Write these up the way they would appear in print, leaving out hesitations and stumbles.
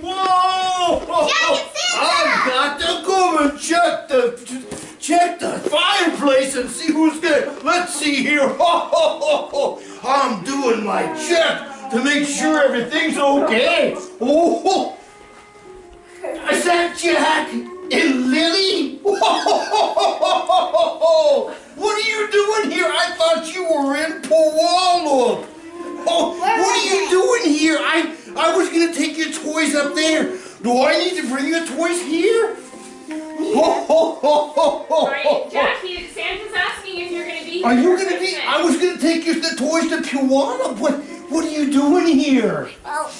Whoa! I've got to go and check the fireplace and see who's there. Let's see here. I'm doing my check to make sure everything's okay. Oh, is that Jack and Lily? What are you doing here? I thought you were in Puyallup. Oh, what are you doing here? I was going to take your toys up there. Do I need to bring your toys here? Right, Jackie, Santa's asking if you're going to be here. Are you going to be? I was going to take the toys to Puyallup. What are you doing here? Well,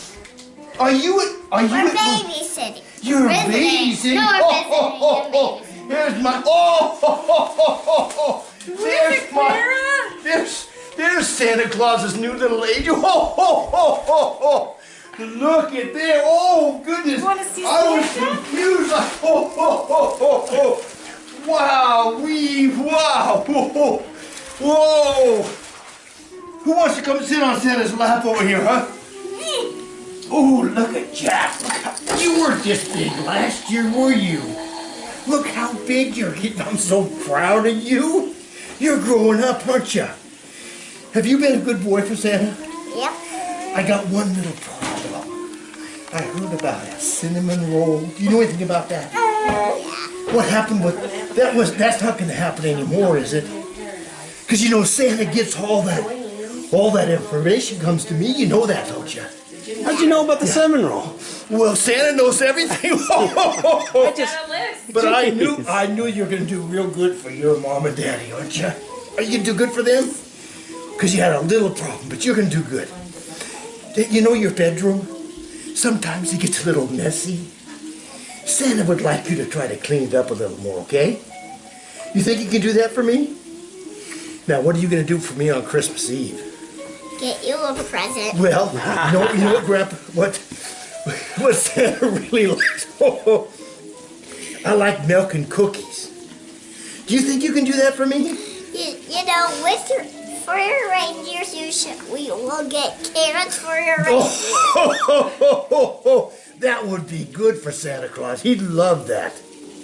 we're babysitting. You're babysitting? No, we're visiting. Here's my, there's Santa Claus's new little angel. Look at there. Oh, goodness. You want to see I was confused. Wow, wow. Whoa. Who wants to come sit on Santa's lap over here, huh? Oh, look at Jack. You weren't this big last year, were you? Look how big you're getting. I'm so proud of you. You're growing up, aren't you? Have you been a good boy for Santa? Yep. I got one little problem. I heard about a cinnamon roll. Do you know anything about that? Yeah. What happened with that's not going to happen anymore, is it? Because you know Santa gets all that information comes to me. You know that, don't you? How'd you know about the cinnamon roll? Well, Santa knows everything. But I knew you were going to do real good for your mom and daddy, aren't you? Are you going to do good for them? Because you had a little problem, but you're going to do good. You know your bedroom? Sometimes it gets a little messy. Santa would like you to try to clean it up a little more, okay? You think you can do that for me? Now, what are you going to do for me on Christmas Eve? Get you a present. Well, you know what, Grandpa? What Santa really likes? I like milk and cookies. Do you think you can do that for me? You know, for your reindeers, we will get carrots for your reindeer. That would be good for Santa Claus. He'd love that.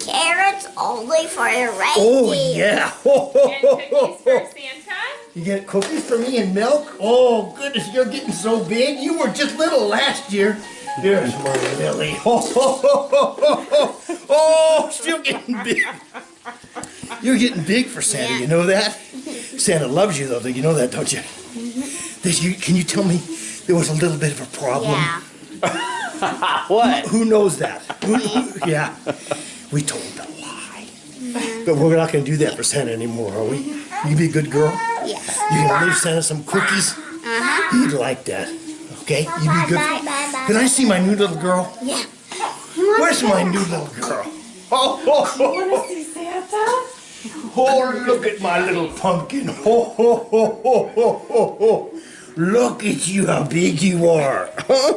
Carrots only for your reindeer. Oh, yeah. And cookies for Santa? You get cookies for me and milk? Oh, goodness, you're getting so big. You were just little last year. There's my Lily. Oh, still getting big. You're getting big for Santa, you know that? Santa loves you, though. You know that, don't you? Can you tell me there was a little bit of a problem? Yeah. What? Who knows that? Yeah. We told a lie. But we're not going to do that for Santa anymore, are we? You be a good girl? Yes. You can leave Santa some cookies? He'd like that. Okay? You be good. Can I see my new little girl? Yeah. Where's my new little girl? Oh, You want to see Santa? look at my little pumpkin. Look at you, how big you are. Huh?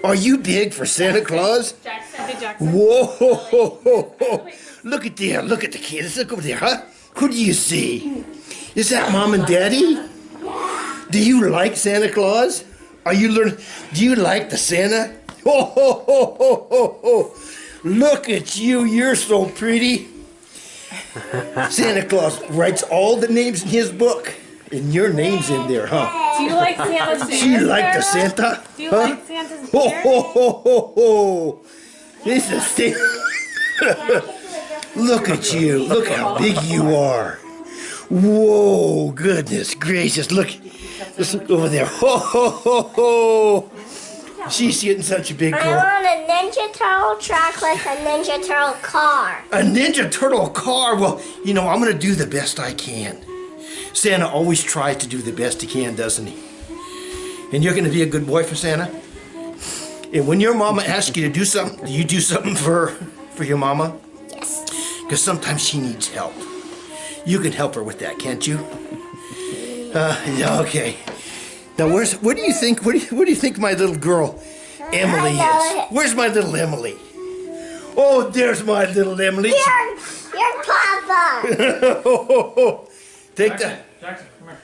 Are you big for Santa Claus? Jackson. Whoa! Look at there. Look at the kids. Look over there, huh? Who do you see? Is that Mom and Daddy? Do you like Santa Claus? Are you learning? Do you like the Santa? Look at you. You're so pretty. Santa Claus writes all the names in his book. And your name's in there, huh? Do you like Santa's beard? You like the Santa? Do you huh? like Santa's beard? This is Santa. Look at you. Look how big you are. Whoa, goodness gracious. Look over there. She's getting such a big girl. I want a Ninja Turtle truck with a Ninja Turtle car. A Ninja Turtle car? Well, you know, I'm going to do the best I can. Santa always tries to do the best he can, doesn't he? And you're going to be a good boy for Santa? And when your mama asks you to do something, do you do something for your mama? Yes. Because sometimes she needs help. You can help her with that, can't you? Yeah, okay. Now, what do you think my little girl Emily is? Where's my little Emily? Oh, there's my little Emily. Your papa. Take that. Jackson, come here.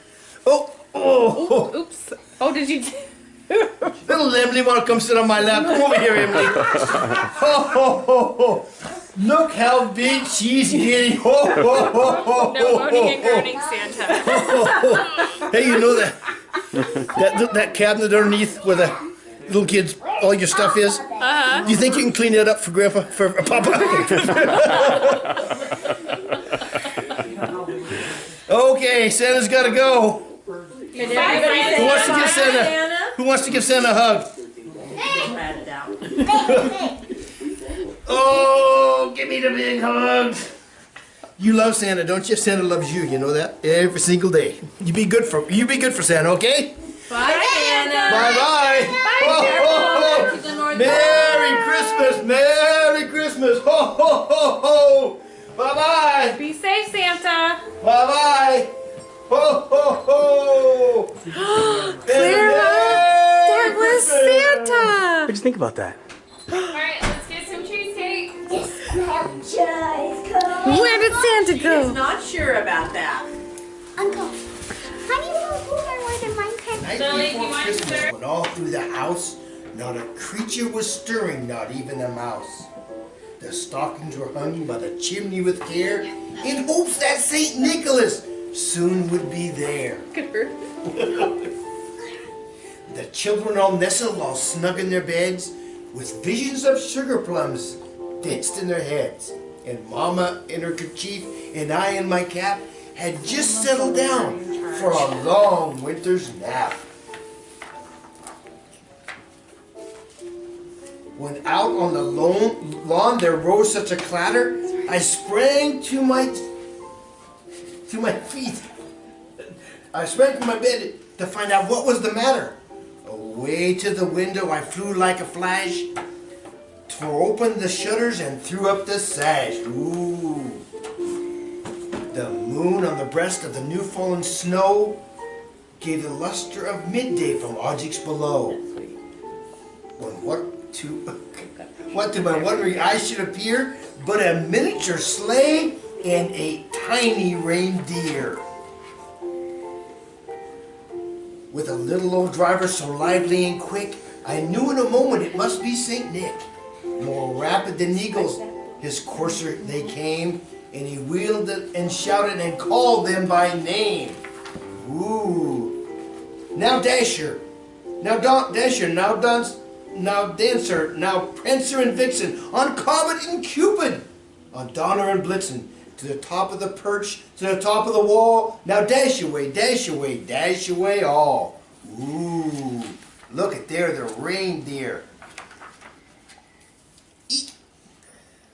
Oh. Oops. Oh, did you? Little Emily, wanna come sit on my lap? Come over here, Emily. Ho, ho, ho, ho. Look how big she's getting. Ho, ho, ho, ho, No ho, moaning and ho, ho. groaning, Santa. Hey, you know that cabinet underneath where the little kids, all your stuff is? Uh-huh. Do you think you can clean that up for Grandpa, for Papa? Okay, Santa's gotta go. Who wants to give Santa? Who wants to give Santa a hug? Oh, give me the big hug. You love Santa, don't you? Santa loves you. You know that every single day. You be good for Santa, okay? Bye, Santa. Bye bye. Ho, ho, ho. Merry Christmas. Merry Christmas. Ho ho ho ho. Bye bye. Be safe, Santa. Bye bye. Ho ho ho. Clara, that was Santa. What'd you think about that? All right, let's get some cheesecake. Where did Santa He's not sure about that. Uncle, how do you know who I wanted Minecraft? Night Lily, before you want Christmas, dessert? when all through the house, not a creature was stirring, not even a mouse. The stockings were hung by the chimney with care, in hopes that St. Nicholas soon would be there. The children all nestled all snug in their beds, with visions of sugar plums danced in their heads. And Mama in her kerchief and I in my cap had just settled down for a long winter's nap. When out on the lawn there rose such a clatter, I sprang to my feet. I sprang from my bed to find out what was the matter. Away to the window I flew like a flash, tore open the shutters and threw up the sash. Ooh. The moon on the breast of the new fallen snow gave the luster of midday from objects below. When what to my wondering eyes should appear but a miniature sleigh and a tiny reindeer. With a little old driver so lively and quick, I knew in a moment it must be St. Nick. More rapid than eagles, his courser they came, and he wheeled it and shouted and called them by name. Ooh. Now Dasher, now Dasher, now Dunce, now Dancer, now Prancer and Vixen, on Comet and Cupid, on Donner and Blitzen, to the top of the perch, to the top of the wall, now dash away, all. Ooh, look at there, the reindeer. Eek.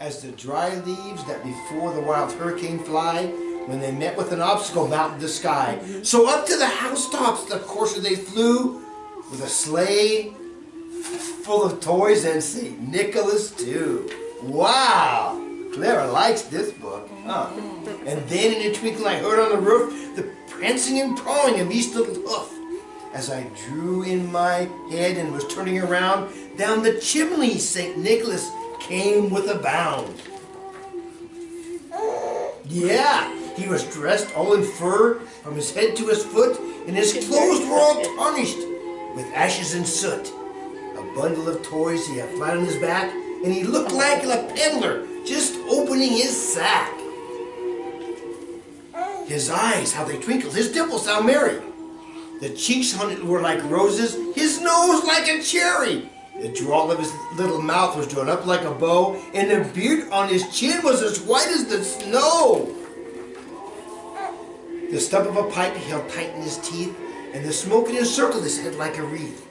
As the dry leaves that before the wild hurricane fly, when they met with an obstacle mounted the sky. So up to the housetops the courser they flew, with a sleigh full of toys and St. Nicholas too. Wow! Clara likes this book. Huh? And then in a twinkling I heard on the roof the prancing and pawing of each little hoof. As I drew in my head and was turning around, down the chimney St. Nicholas came with a bound. Yeah, he was dressed all in fur from his head to his foot, and his clothes were all tarnished with ashes and soot. A bundle of toys he had flat on his back, and he looked like a peddler just opening his sack. His eyes, how they twinkled, his dimples how merry. The cheeks on it were like roses, his nose like a cherry. The drawl of his little mouth was drawn up like a bow, and the beard on his chin was as white as the snow. The stub of a pipe he held tight in his teeth, and the smoke in his encircled his head like a wreath.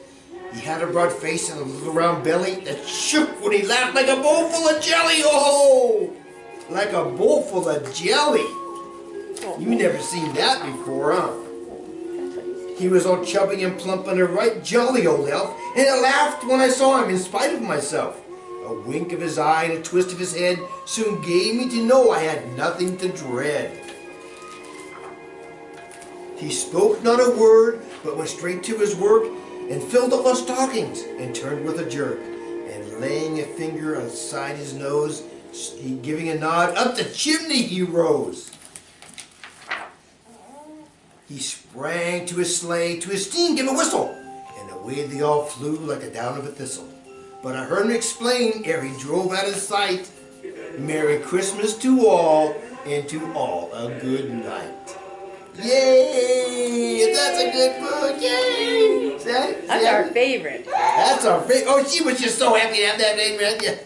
He had a broad face and a little round belly that shook when he laughed like a bowl full of jelly. Oh, like a bowl full of jelly. You never seen that before, huh? He was all chubby and plump and a right jolly old elf, and I laughed when I saw him in spite of myself. A wink of his eye and a twist of his head soon gave me to know I had nothing to dread. He spoke not a word, but went straight to his work, and filled all the stockings, and turned with a jerk, and laying a finger inside his nose, he giving a nod, up the chimney he rose. He sprang to his sleigh, to his steam gave a whistle, and away they all flew like a down of a thistle. But I heard him explain ere he drove out of sight, Merry Christmas to all, and to all a good night. Yay! That's a good book. Yay! That's our favorite. That's our favorite. Oh, she was just so happy to have that name right there.